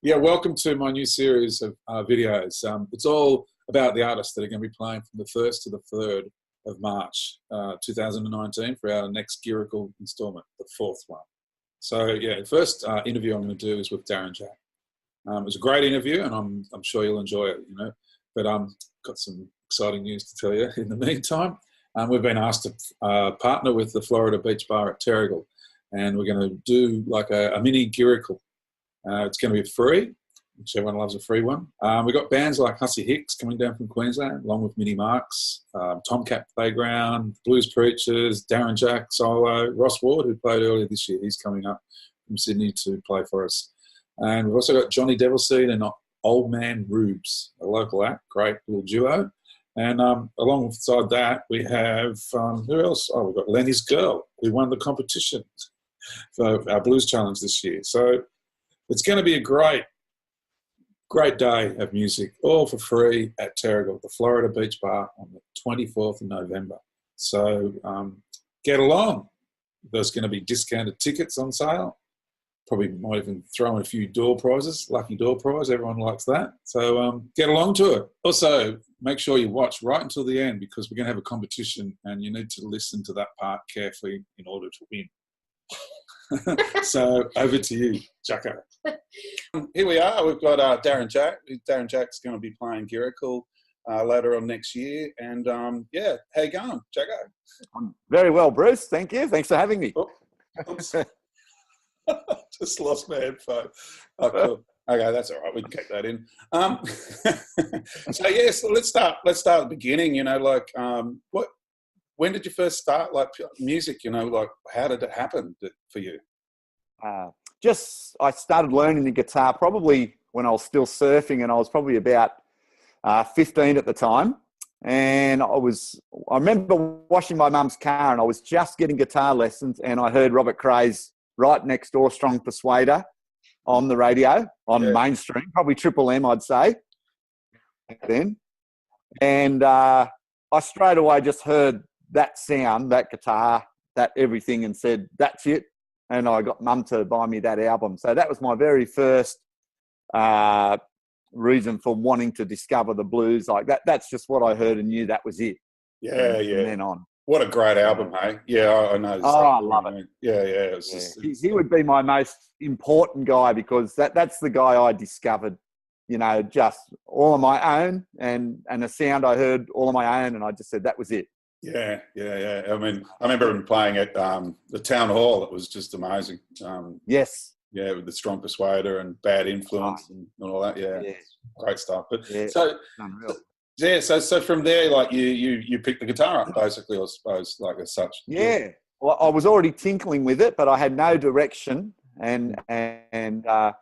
Yeah, welcome to my new series of videos. It's all about the artists that are going to be playing from the 1st to the 3rd of March 2019 for our next Girrakool instalment, the 4th one. So yeah, the first interview I'm going to do is with Darren Jack. It was a great interview, and I'm sure you'll enjoy it. But got some exciting news to tell you. In the meantime, we've been asked to partner with the Florida Beach Bar at Terrigal, and we're going to do like a mini Girrakool. It's going to be free, which everyone loves a free one. We've got bands like Hussey Hicks coming down from Queensland, along with Mini Marks, Tomcat Playground, Blues Preachers, Darren Jack solo, Ross Ward, who played earlier this year. He's coming up from Sydney to play for us. And we've also got Johnny Devilseed and Old Man Rubes, a local act, great little duo. And alongside that, we have, who else? Oh, we've got Lenny's Girl, who won the competition for our Blues Challenge this year. So it's going to be a great day of music, all for free at Terrigal, the Florida Beach Bar, on the 24th of November. So get along. There's going to be discounted tickets on sale. Probably might even throw in a few door prizes, lucky door prize. Everyone likes that. So get along to it. Also, make sure you watch right until the end, because we're going to have a competition and you need to listen to that part carefully in order to win. So over to you, Jacko. Here we are. We've got Darren Jack. Darren Jack's going to be playing Girrakool later on next year. And yeah, how you going, Jacko? I'm very well, Bruce. Thank you. Thanks for having me. Oops. Just lost my headphone. Oh, cool. Okay, that's all right. We can keep that in. So yeah, so let's start at the beginning. When did you first start music? How did it happen for you? I started learning the guitar probably when I was still surfing, and I was probably about 15 at the time. And I remember washing my mum's car, and I was just getting guitar lessons, and I heard Robert Cray's Right Next Door Strong Persuader on the radio, on mainstream, probably Triple M, I'd say, back then. And I straight away just heard that sound, that guitar, that everything, and said, that's it. And I got Mum to buy me that album. So that was my very first reason for wanting to discover the blues. Like that's just what I heard and knew that was it. Yeah, from then on. What a great album, hey? Yeah, I know. I love it. Yeah. It was just, he would be my most important guy, because that's the guy I discovered, just all on my own, and a sound I heard all on my own, and I just said that was it. Yeah. I mean, I remember him playing at the Town Hall. It was just amazing. Yes. Yeah, with the Strong Persuader and Bad Influence and all that. Yeah. Great stuff. But unreal. Yeah, so from there, like you picked the guitar up, basically, I suppose, like as such. Yeah. Well, I was already tinkling with it, but I had no direction, and I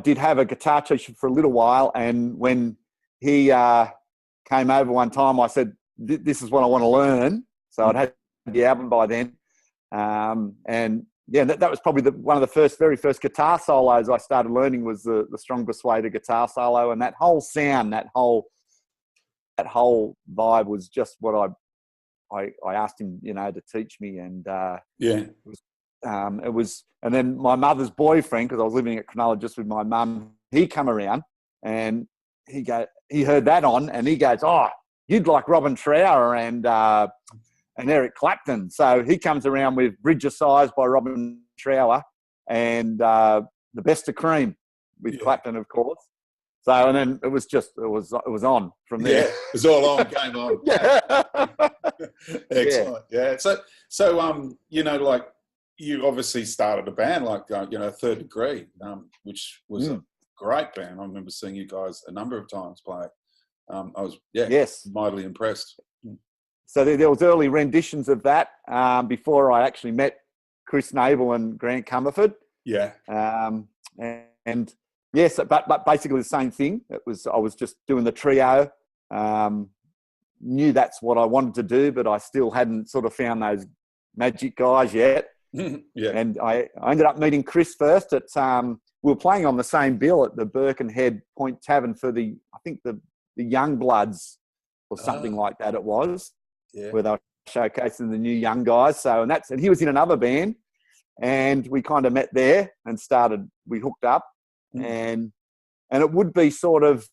did have a guitar teacher for a little while. And when he came over one time, I said, "This is what I want to learn." So I'd had the album by then, and yeah, that was probably one of the very first guitar solos I started learning, was the Strong Persuader guitar solo, and that whole sound, that whole vibe was just what I asked him, to teach me, and it was, and then my mother's boyfriend, because I was living at Cronulla just with my mum, he come around and he heard that on, and he goes, "Oh, you'd like Robin Trower and Eric Clapton." So he comes around with Bridge of Sighs by Robin Trower and The Best of Cream with Clapton, of course. So, and then it was on from there. Yeah, it was all on, game on. Excellent. Yeah. So you obviously started a band Third Degree, which was a great band. I remember seeing you guys a number of times play. I was mightily impressed. So there was early renditions of that before I actually met Chris Nabel and Grant Comerford. Yeah. And yes, but basically the same thing. I was just doing the trio. Knew that's what I wanted to do, but I still hadn't sort of found those magic guys yet. Yeah. And I ended up meeting Chris first at we were playing on the same bill at the Birkenhead Point Tavern for the Young Bloods or something like that it was. Yeah. Where they were showcasing the new young guys. So, and he was in another band, and we kind of met there and we hooked up, and it would be sort of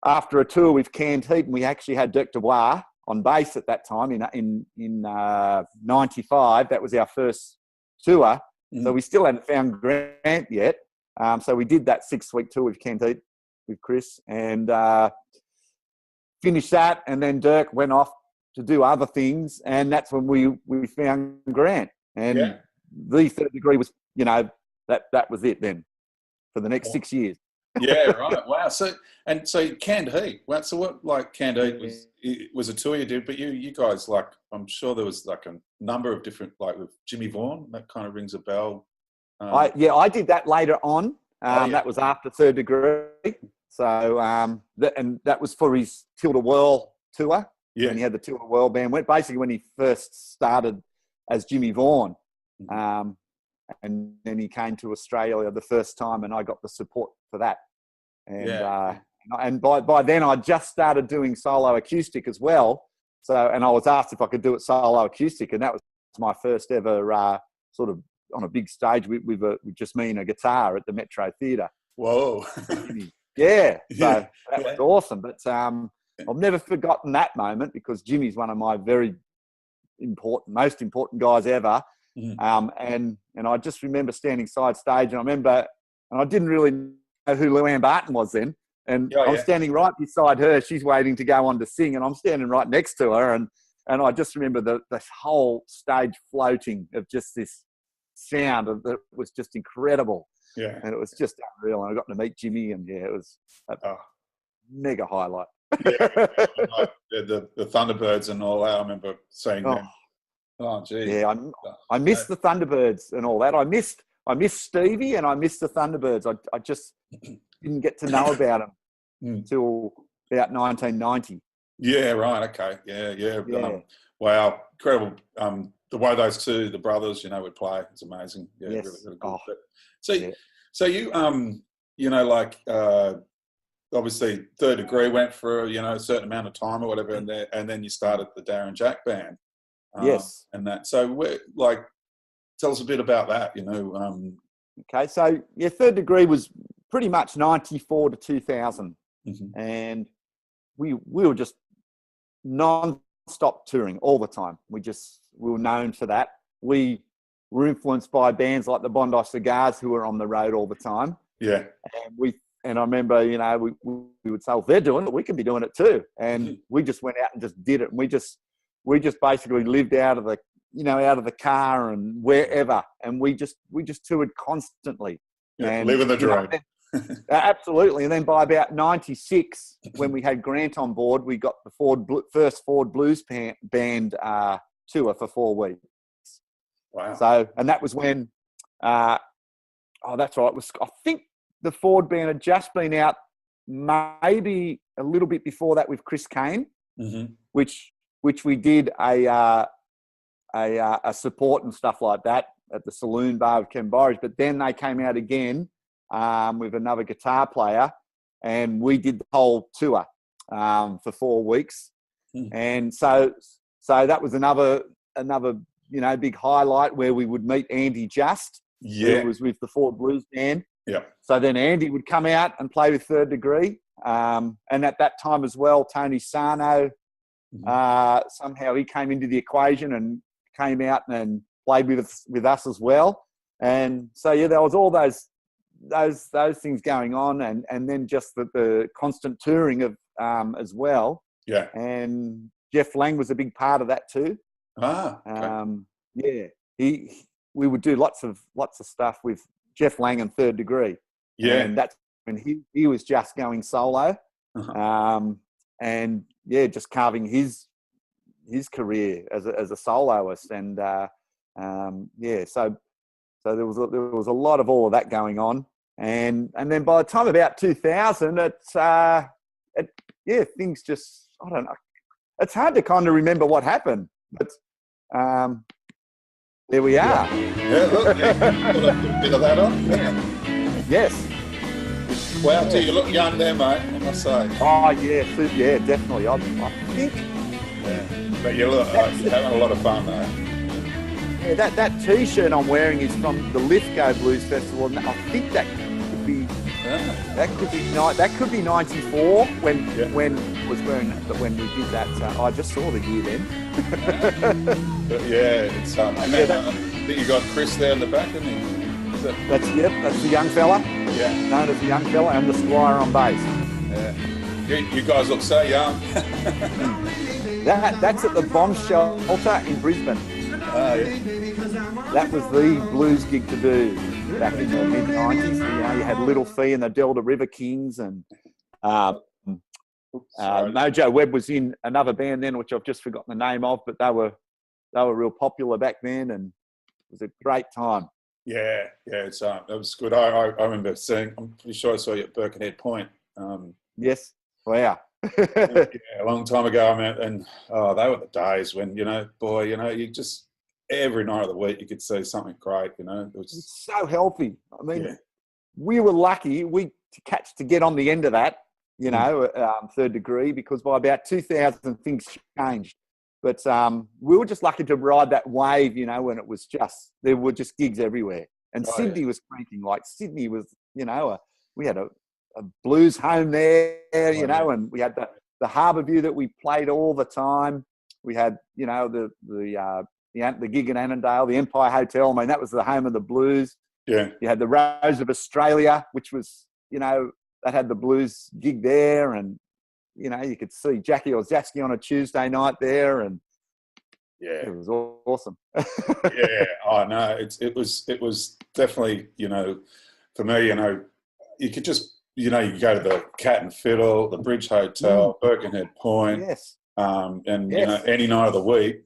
after a tour with Canned Heat, and we actually had Dirk Dubois on bass at that time in '95. That was our first tour, so we still hadn't found Grant yet. So we did that 6-week tour with Canned Heat with Chris, and finished that, and then Dirk went off to do other things, and that's when we found Grant. And the Third Degree was, that was it then for the next 6 years. Yeah, right. Wow. So Canned Heat. Wow. So what, like, Canned Heat was a tour you did, but you guys, like, I'm sure there was like a number of different, like with Jimmy Vaughan, that kind of rings a bell. I did that later on. That was after Third Degree. So, that was for his Tilda Whirl tour. Yeah. When he had the Tilda Whirl band. Basically when he first started as Jimmy Vaughan. And then he came to Australia the first time, and I got the support for that. And and by then I just started doing solo acoustic as well. So, and I was asked if I could do it solo acoustic, and that was my first ever sort of on a big stage with just me and a guitar at the Metro Theatre. Whoa! Yeah, so that was awesome. But I've never forgotten that moment, because Jimmy's one of my most important guys ever. And I just remember standing side stage, and I didn't really know who Luann Barton was then. And I was standing right beside her. She's waiting to go on to sing, and I'm standing right next to her. And I just remember the whole stage floating of just this sound that was just incredible. Yeah. And it was just unreal. And I got to meet Jimmy, and it was a mega highlight. The Thunderbirds and all that. I remember seeing them. Oh, gee. Yeah, I missed the Thunderbirds and all that. I missed Stevie, and I missed the Thunderbirds. I just didn't get to know about them until about 1990. Yeah, right. Okay. Yeah. Wow. Incredible. The way those two, the brothers, would play. It's amazing. Yeah, yes. Really good. So you, like, obviously Third Degree went for, a certain amount of time or whatever, and then you started the Darren Jack band. Yes. And that. So, tell us a bit about that, Okay, so, Third Degree was pretty much 94 to 2000. And we were just non-stop touring all the time. We were known for that. We were influenced by bands like the Bondi Cigars, who were on the road all the time. Yeah. And I remember, we would say, well, they're doing it, we can be doing it too. And we just went out and just did it. And we just basically lived out of the car and wherever. And we just toured constantly. Yeah, living the dream. Absolutely. And then by about 96, when we had Grant on board, we got the first Ford Blues band tour for 4 weeks. Wow. So, and that was when, that's right. I think the Ford band had just been out maybe a little bit before that with Chris Kane, which we did a support and stuff like that at the Saloon Bar of Kemborridge. But then they came out again with another guitar player, and we did the whole tour for 4 weeks. And so that was another big highlight, where we would meet Andy Just, who was with the Ford Blues band. Yeah. So then Andy would come out and play with Third Degree, and at that time as well, Tony Sarno. Somehow he came into the equation and came out and played with us as well. And so there was all those things going on, and then just the constant touring of as well. Yeah. And Jeff Lang was a big part of that too. Okay. We would do lots of stuff with Jeff Lang and Third Degree. Yeah. And that's when he was just going solo. And just carving his career as a soloist, and so there was a lot of all of that going on, and then by the time about 2000, things just, I don't know, it's hard to kind of remember what happened, but there we are. Yeah, look, put a bit of that on. Yeah. Yes. Wow, you look young there, mate, I must say. Oh, yeah, definitely. I think. Yeah. But you look like you're having a lot of fun, though. Yeah, that T-shirt I'm wearing is from the Girrakool Blues Festival, and I think that could be That could be 94 when when we did that. I just saw the year then. Yeah, it's I think you got Chris there in the back, isn't he? That's the young fella. Yeah, known as the young fella, and the Squire on bass. Yeah, you guys look so young. That's at the Bomb Shelter in Brisbane. Yeah. That was the blues gig to do back in the mid-90s. You had Little Fee and the Delta River Kings, and Mojo Webb was in another band then, which I've just forgotten the name of, but they were real popular back then, and it was a great time. Yeah, it was good. I remember seeing. I'm pretty sure I saw you at Birkenhead Point. Yes. Wow. Yeah, a long time ago. I mean, and they were the days when you just every night of the week you could see something great. It was just so healthy. I mean, we were lucky to get on the end of that. Third degree, because by about 2000 things changed. But we were just lucky to ride that wave. When it was there were just gigs everywhere, and Sydney was cranking. Like Sydney was, we had a blues home there, and we had the Harbour View that we played all the time. We had, the gig in Annandale, the Empire Hotel. I mean, that was the home of the blues. Yeah. You had the Rose of Australia, which was, that had the blues gig there, and you could see Jackie or Zatsky on a Tuesday night there, and it was awesome. Yeah, no, it was definitely, for me, you could just, you go to the Cat and Fiddle, the Bridge Hotel, Birkenhead Point, any night of the week,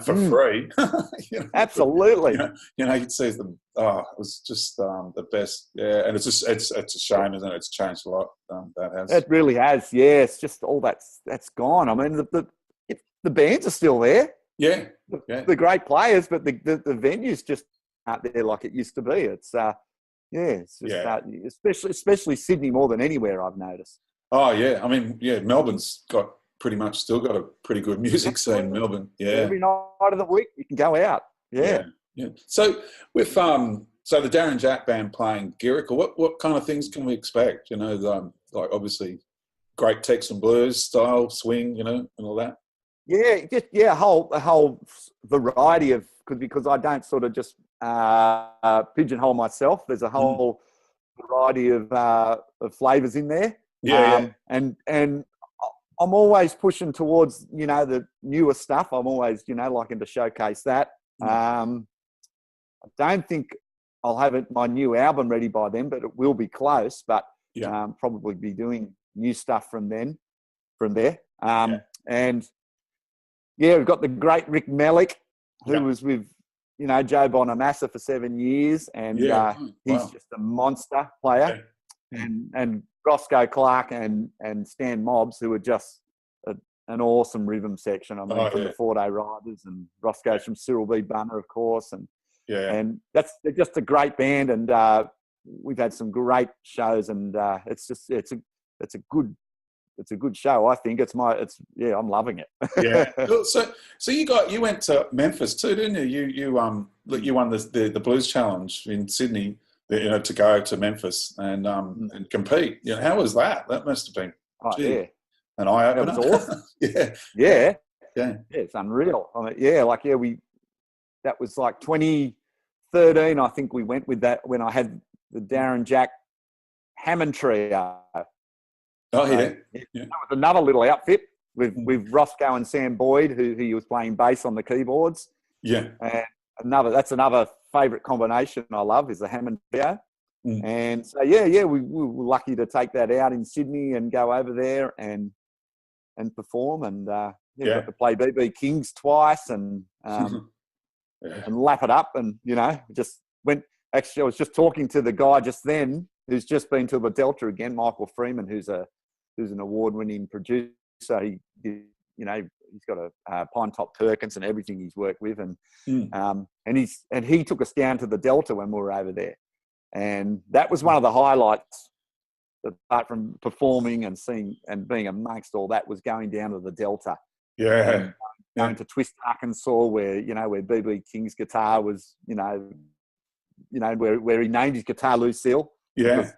for free. Absolutely. You'd see them. It was just the best. Yeah, and it's a shame, isn't it? It's changed a lot. That has. It really has. Yeah, it's just all that's gone. I mean, the bands are still there. Yeah. The great players, but the venues just aren't there like it used to be. It's it's just especially Sydney more than anywhere I've noticed. Oh yeah, I mean Melbourne's pretty much still got a pretty good music scene. Melbourne, every night of the week you can go out. Yeah. So with the Darren Jack band playing Girrakool, what kind of things can we expect? Like obviously great Texan blues style swing, and all that. Yeah, just a whole variety of, because I don't sort of just pigeonhole myself. There's a whole variety of flavours in there. And I'm always pushing towards the newer stuff. I'm always liking to showcase that. I don't think I'll have my new album ready by then, but it will be close. But probably be doing new stuff from there. And we've got the great Rick Melick, who was with Joe Bonamassa for 7 years, and he's just a monster player. And Roscoe Clark and Stan Mobbs, who are just an awesome rhythm section. I mean, from the 4-Day Riders, and Roscoe's from Cyril B. Bunner, of course, and they're just a great band, and we've had some great shows, and it's a good show. I think I'm loving it. Yeah. So you went to Memphis too, didn't you? You won the Blues Challenge in Sydney, to go to Memphis and compete. How was that? That must have been an eye opener. That was awesome. Yeah. It's unreal. I mean, that was like 2013. I think we went with that when I had the Darren Jack Hammond Trio. Oh, That was another little outfit with Roscoe and Sam Boyd, who he was playing bass on the keyboards. Yeah. And that's another favourite combination I love, is the Hammond Trio. And so, we were lucky to take that out in Sydney and go over there and perform. And got to play BB Kings twice and lap it up. And, just went. Actually, I was just talking to the guy just then who's just been to the Delta again, Michael Freeman, who's an award-winning producer. He's got a Pine Top Perkins and everything he's worked with, and he took us down to the Delta when we were over there, and that was one of the highlights. Apart from performing and seeing and being amongst all that, was going down to the Delta. Yeah. Going to Twist, Arkansas, where BB King's guitar was, where he named his guitar Lucille. Yeah.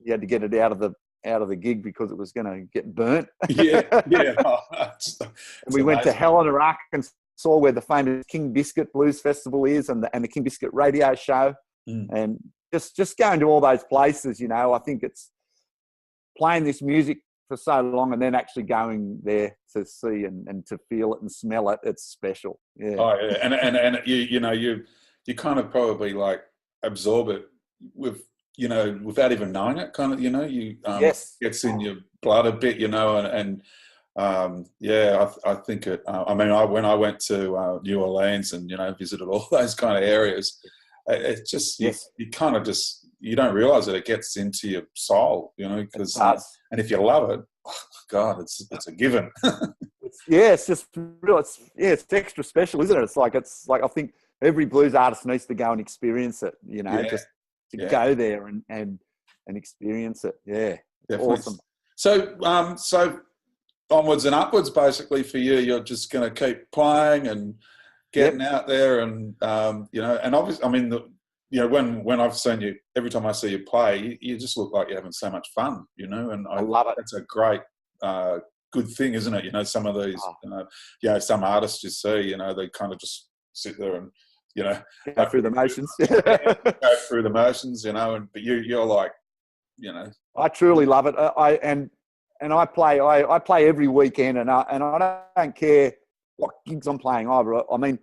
you had to get it out of the gig because it was going to get burnt. Yeah. And we went to Helena, Arkansas, where the famous King Biscuit Blues Festival is, and the King Biscuit radio show. And just going to all those places, you know, I think it's playing this music for so long and then actually going there to see and to feel it and smell it. It's special. Yeah. Oh yeah, and you know you kind of probably like absorb it with, you know, without even knowing it, kind of, you know, you Yes, gets in your blood a bit, you know, and I think it. I mean, when I went to New Orleans and, you know, visited all those kind of areas, it just you kind of just, you don't realize that it gets into your soul, you know, because and if you love it, oh, God, it's a given. it's just real. It's extra special, isn't it? It's like I think every blues artist needs to go and experience it, you know, just to go there and experience it. Yeah, definitely. Awesome. So onwards and upwards, basically, for you. You're just going to keep playing and getting out there, and you know, and obviously, I mean, you know, when I've seen you, every time I see you play, you just look like you're having so much fun, you know, and I love it. That's a great, good thing, isn't it? You know, some of these, you know, some artists you see, you know, they kind of just sit there and, you know, go through the motions. Go through the motions, you know, but you're like, you know, I truly love it. I play every weekend, and I don't care what gigs I'm playing either. I mean,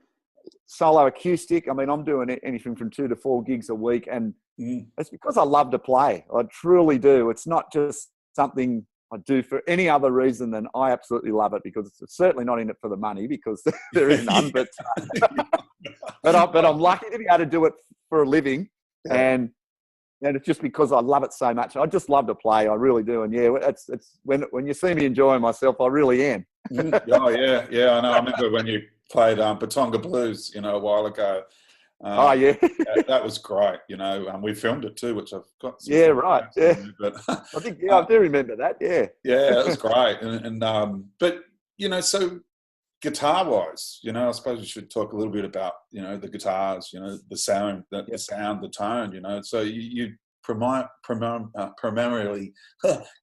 solo acoustic. I mean, I'm doing anything from 2 to 4 gigs a week, and it's because I love to play. I truly do. It's not just something I do for any other reason than I absolutely love it, because it's certainly not in it for the money, because there is none. But I'm lucky to be able to do it for a living, and it's just because I love it so much. I just love to play. I really do. And it's when you see me enjoying myself, I really am. Oh yeah. I know. I remember when you played Batonga Blues, you know, a while ago. That was great. You know, we filmed it too, which I've got. Yeah, right. Yeah, but I think I do remember that. Yeah, it was great. And but you know, so guitar-wise, you know, I suppose we should talk a little bit about, you know, the guitars, you know, the sound, the tone, you know. So you primarily,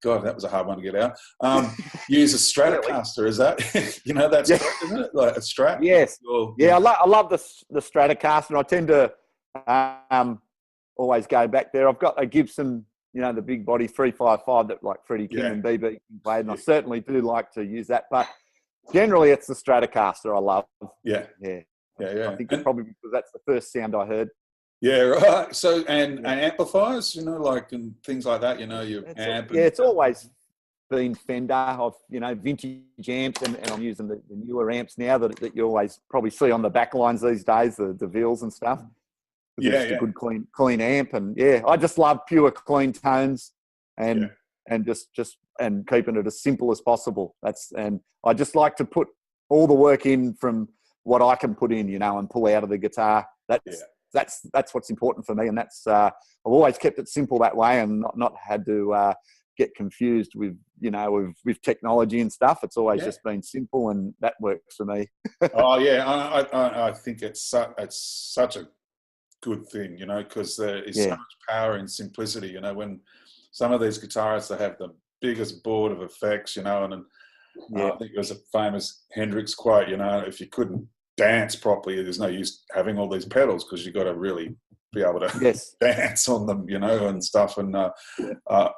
God, that was a hard one to get out. Use a Stratocaster, is that? You know, that's correct, isn't it? Like a Strat. Yes. I love the Stratocaster, and I tend to always go back there. I've got a Gibson, you know, the big body 355 that like Freddie King and BB played, and I certainly do like to use that, but generally, it's the Stratocaster I love. Yeah. I think it's probably because that's the first sound I heard. Yeah, right. So, and amplifiers, you know, like, and things like that, you know, your amp. It's always been Fender. I've, you know, vintage amps, and I'm using the newer amps now that you always probably see on the back lines these days, the Vills and stuff. It's a good, clean amp. And I just love pure, clean tones and just keeping it as simple as possible. And I just like to put all the work in from what I can put in, you know, and pull out of the guitar. That's what's important for me, and that's I've always kept it simple that way, and not had to get confused with, you know, with technology and stuff. It's always just been simple, and that works for me. Oh yeah, I think it's such a good thing, you know, because there is so much power in simplicity. You know, when some of these guitarists, they have the biggest board of effects, you know, and I think it was a famous Hendrix quote, you know, if you couldn't dance properly, there's no use having all these pedals, because you've got to really be able to dance on them, you know, and stuff. And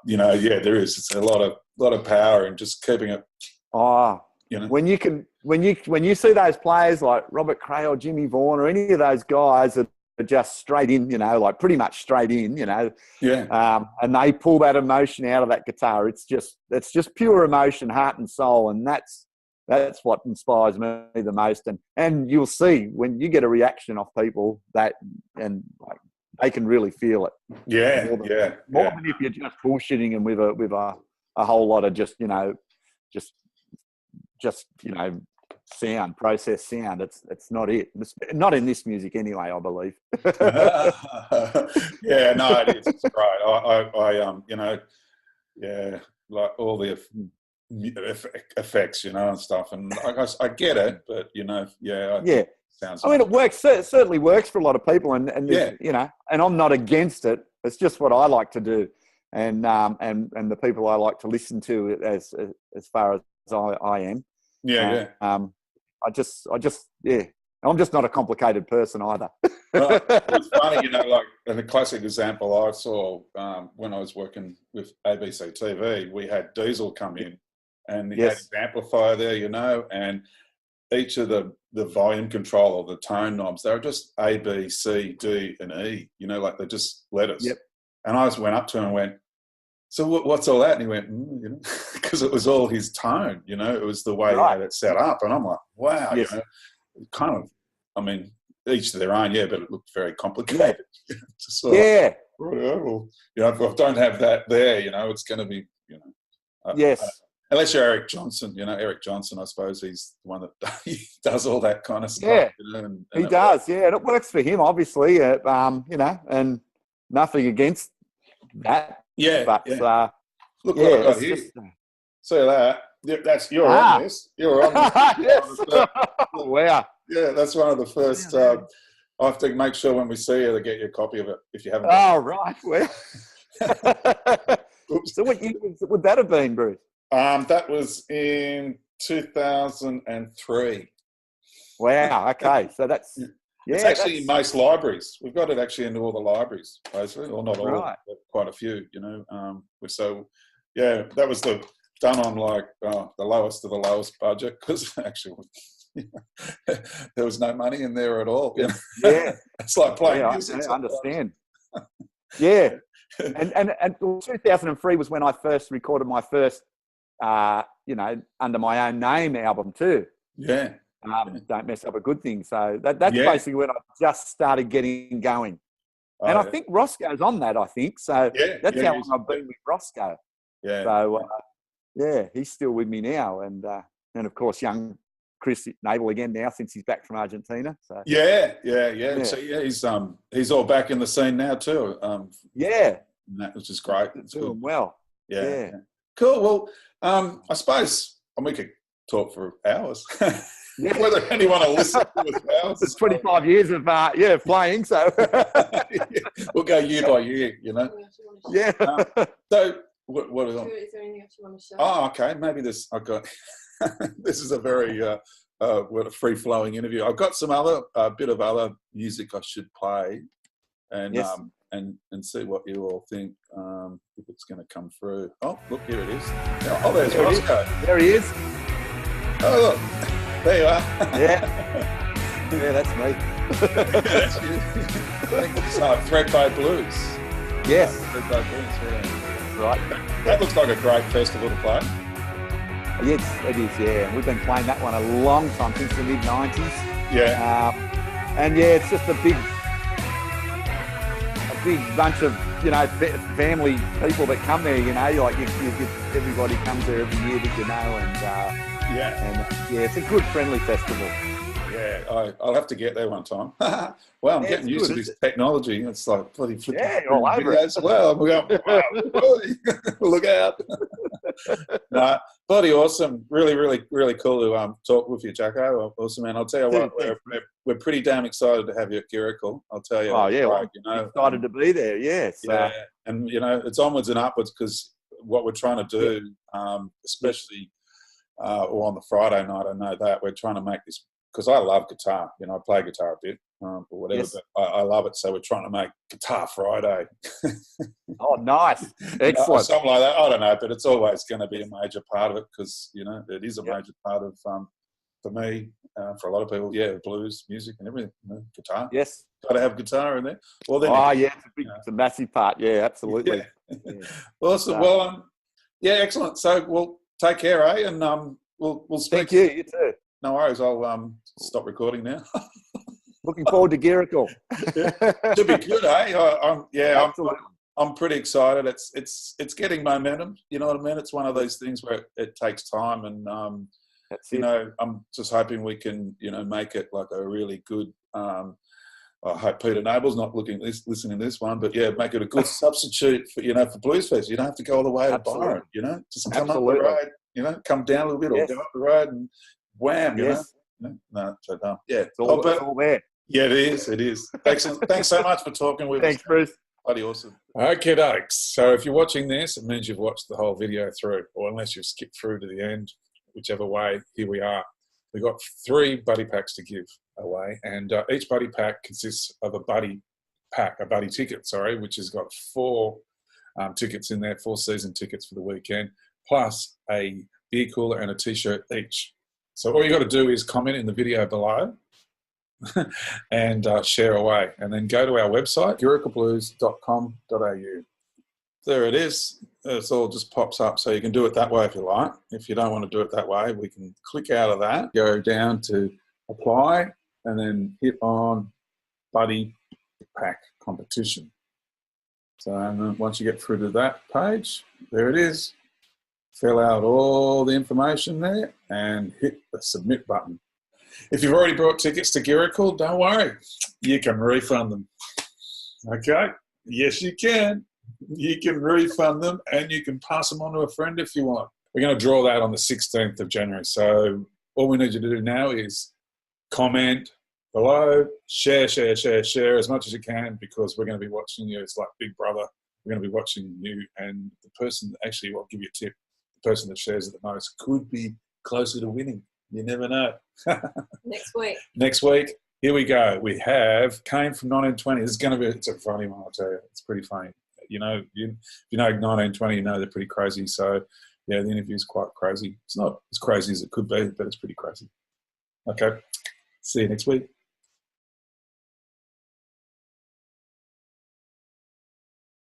you know, there is. It's a lot of power in just keeping it. You know, when you see those players like Robert Cray or Jimmy Vaughan or any of those guys that are just straight in, you know, like pretty much straight in, you know, and they pull that emotion out of that guitar. It's just pure emotion, heart and soul, and that's what inspires me the most. And you'll see when you get a reaction off people that, and like, they can really feel it. More than if you're just bullshitting them with a whole lot of just, you know, just you know, processed sound. It's not it. It's not in this music anyway, I believe. Yeah, no, it is. It's great. I you know, like all the effects, you know, and stuff. And I get it, but you know, sounds. I mean, it works. Certainly works for a lot of people, and you know, and I'm not against it. It's just what I like to do. and the people I like to listen to as far as I am. Yeah. I just yeah. I'm just not a complicated person either. Right. It's funny, you know, like, and a classic example I saw when I was working with ABC TV, we had Diesel come in and he had his amplifier there, you know, and each of the volume control or the tone knobs, they were just A, B, C, D, and E, you know, like they just let us. Yep. And I just went up to him and went, so what's all that? And he went, you know, because it was all his tone, you know, it was the way he had it set up. And I'm like, wow, you know, kind of, I mean, each to their own, yeah, but it looked very complicated. Yeah. Well, you know, if I don't have that there, you know, it's going to be, you know. Unless you're Eric Johnson, you know, Eric Johnson, I suppose he's the one that he does all that kind of stuff. Yeah, you know, and he does. Yeah, and it works for him, obviously. You know, and nothing against that. Yeah, but look what I got here. See that? That's you're on this. You're on this. Yes. Wow. Yeah, that's one of the first. I have to make sure when we see you to get you a copy of it if you haven't. Oh, right. Well. So what year would that have been, Bruce? That was in 2003. Wow. Okay. So that's it's actually in most libraries. We've got it actually into all the libraries, basically, or not all, but quite a few. You know, so yeah, that was done on like the lowest of the lowest budget because actually. There was no money in there at all. You know? Yeah, it's like playing music. I understand. Yeah, and 2003 was when I first recorded my first, you know, under my own name album too. Yeah. Don't Mess Up a Good Thing. So that's basically when I just started getting going. And I think Roscoe's on that. I think so. That's how long I've been with Roscoe. Yeah. So he's still with me now, and of course young Chris Naval again now since he's back from Argentina. So yeah. So he's all back in the scene now too. Which is great. It's doing good. Well. Yeah. Cool. Well, I suppose we could talk for hours. Whether anyone will listen to us for hours. It's 25 years of playing. So we'll go year by year. You know. Yeah. So what is on? Is there anything else you want to show? Oh, okay. Maybe this. I've got. This is a very free-flowing interview. I've got some other bit of other music I should play, and see what you all think if it's going to come through. Oh, look, here it is. Oh, there's Roscoe. There he is. Oh, look, there you are. Yeah, that's me. That's you. I think it's Threadbow Blues. Yes, Threadbow Blues. Yeah. That's right. That looks like a great festival to play. Yes, it is, yeah. We've been playing that one a long time, since the mid-90s. Yeah. And yeah, it's just a big bunch of, you know, family people that come there, you know, like everybody comes there every year that you know, and it's a good friendly festival. Yeah, I'll have to get there one time. Well, I'm getting used to this technology. It's like bloody flipping all over it. as well. We're going, wow, look out. No, bloody awesome. Really, really, really cool to talk with you, Jacko. Awesome, man. I'll tell you what, we're pretty damn excited to have you at Girrakool. I'll tell you. Oh, yeah. Right, you know, excited to be there, yes. Yeah, and, you know, it's onwards and upwards because what we're trying to do, especially on the Friday night, I know that, we're trying to make this, because I love guitar. You know, I play guitar a bit or whatever, but I love it. So we're trying to make Guitar Friday. Oh, nice. Excellent. Something like that. I don't know, but it's always going to be a major part of it because, you know, it is a major part of, for me, for a lot of people, blues, music and everything. You know, guitar. Yes. Got to have guitar in there. Well, then. Oh, yeah, it's a massive part. Yeah, absolutely. Yeah. Awesome. Well, excellent. So we'll take care, and we'll speak. Thank you. You too. No worries. I'll stop recording now. Looking forward to Girrakool. Should be good, eh? I'm pretty excited. It's getting momentum. You know what I mean? It's one of those things where it takes time, and you know, I'm just hoping we can, you know, make it like a really good. I hope Peter Nable's not listening to this one, but make it a good substitute for, you know, for Blues Fest. You don't have to go all the way to Byron. You know, just come up the road. You know, come down a little bit or go up the road and wham. You know. No, it's all there. Yeah, it is. It is. Excellent. Thanks so much for talking with us. Thanks, Bruce. Bloody awesome. Okay, dokes. So if you're watching this, it means you've watched the whole video through, or unless you've skipped through to the end, whichever way, here we are. We've got 3 buddy packs to give away, and each buddy pack consists of a buddy ticket, which has got 4 tickets in there, 4 season tickets for the weekend, plus a beer cooler and a t-shirt each. So all you got to do is comment in the video below and share away, and then go to our website, girrakoolblues.com.au. There it is. It all just pops up, so you can do it that way if you like. If you don't want to do it that way, we can click out of that, go down to apply, and then hit on buddy pack competition. So once you get through to that page, there it is. Fill out all the information there and hit the submit button. If you've already bought tickets to Girrakool, don't worry. You can refund them. Okay? Yes, you can. You can refund them, and you can pass them on to a friend if you want. We're going to draw that on the 16th of January. So all we need you to do now is comment below, share as much as you can, because we're going to be watching you. It's like Big Brother. We're going to be watching you, and the person that actually will give you a tip, the person that shares it the most, could be closer to winning. You never know. Next week, here we go. We have Kane from 1920. This is going to be, it's a funny one, I'll tell you. It's pretty funny. You know, you 1920, you know they're pretty crazy. So, yeah, the interview is quite crazy. It's not as crazy as it could be, but it's pretty crazy. Okay. See you next week.